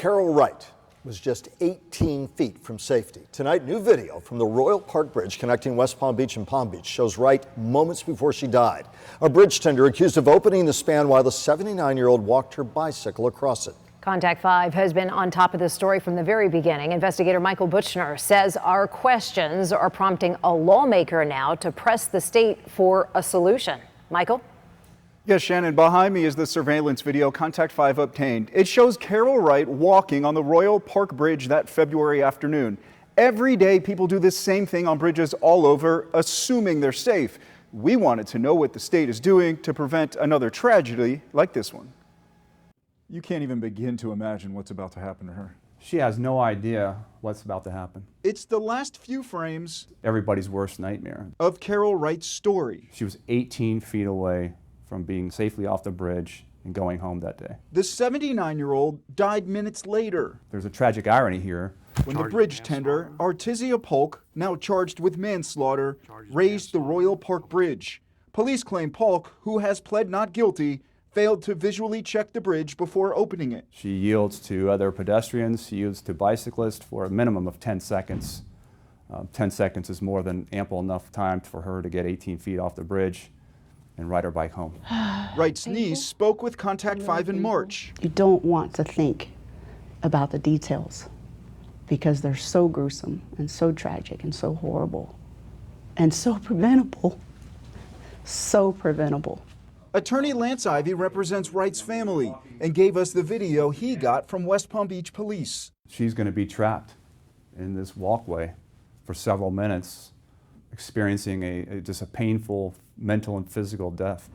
Carol Wright was just 18 feet from safety. Tonight, new video from the Royal Park Bridge connecting West Palm Beach and Palm Beach shows Wright moments before she died. A bridge tender accused of opening the span while the 79-year-old walked her bicycle across it. Contact 5 has been on top of this story from the very beginning. Investigator Michael Buchner says our questions are prompting a lawmaker now to press the state for a solution. Michael? Yes, Shannon, behind me is the surveillance video Contact 5 obtained. It shows Carol Wright walking on the Royal Park Bridge that February afternoon. Every day, people do this same thing on bridges all over, assuming they're safe. We wanted to know what the state is doing to prevent another tragedy like this one. You can't even begin to imagine what's about to happen to her. She has no idea what's about to happen. It's the last few frames Everybody's worst nightmare of Carol Wright's story. She was 18 feet away from being safely off the bridge and going home that day. The 79-year-old died minutes later. There's a tragic irony here. When the bridge tender, Artizia Polk, now charged with manslaughter, raised the Royal Park Bridge. Police claim Polk, who has pled not guilty, failed to visually check the bridge before opening it. She yields to other pedestrians, she yields to bicyclists for a minimum of 10 seconds. 10 seconds is more than ample enough time for her to get 18 feet off the bridge and ride her bike home. Wright's niece spoke with Contact 5 in March. You don't want to think about the details because they're so gruesome and so tragic and so horrible and so preventable. So preventable. Attorney Lance Ivy represents Wright's family and gave us the video he got from West Palm Beach police. She's going to be trapped in this walkway for several minutes, experiencing just a painful mental and physical death.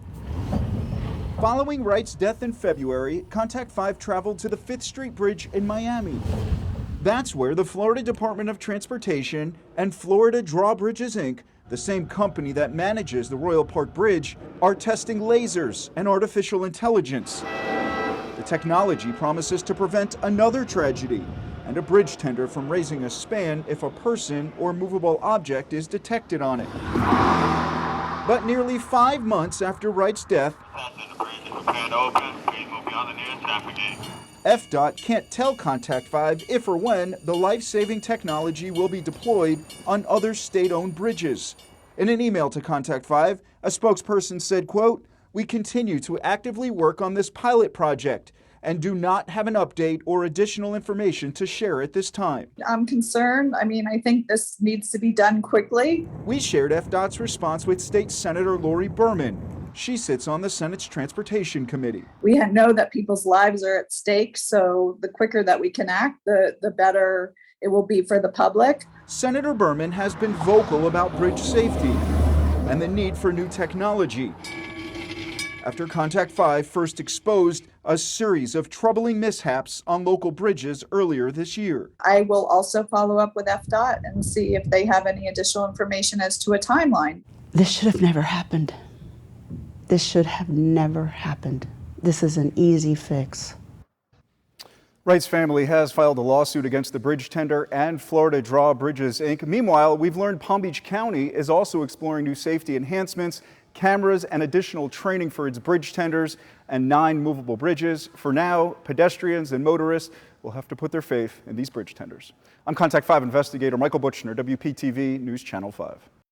Following Wright's death in February, Contact 5 traveled to the 5th Street Bridge in Miami. That's where the Florida Department of Transportation and Florida Drawbridges, Inc., the same company that manages the Royal Park Bridge, are testing lasers and artificial intelligence. The technology promises to prevent another tragedy and a bridge tender from raising a span if a person or movable object is detected on it. But nearly 5 months after Wright's death, FDOT can't tell Contact 5 if or when the life-saving technology will be deployed on other state-owned bridges. In an email to Contact 5, a spokesperson said, quote, "We continue to actively work on this pilot project and do not have an update or additional information to share at this time." I'm concerned. I think this needs to be done quickly. We shared FDOT's response with State Senator Lori Berman. She sits on the Senate's Transportation Committee. We know that people's lives are at stake, so the quicker that we can act, the better it will be for the public. Senator Berman has been vocal about bridge safety and the need for new technology after Contact 5 first exposed a series of troubling mishaps on local bridges earlier this year. I will also follow up with FDOT and see if they have any additional information as to a timeline. This should have never happened. This should have never happened. This is an easy fix. Wright's family has filed a lawsuit against the bridge tender and Florida Drawbridges, Inc. Meanwhile, we've learned Palm Beach County is also exploring new safety enhancements, cameras, and additional training for its bridge tenders and 9 movable bridges. For now, pedestrians and motorists will have to put their faith in these bridge tenders. I'm Contact 5 investigator Michael Buchner, WPTV News Channel 5.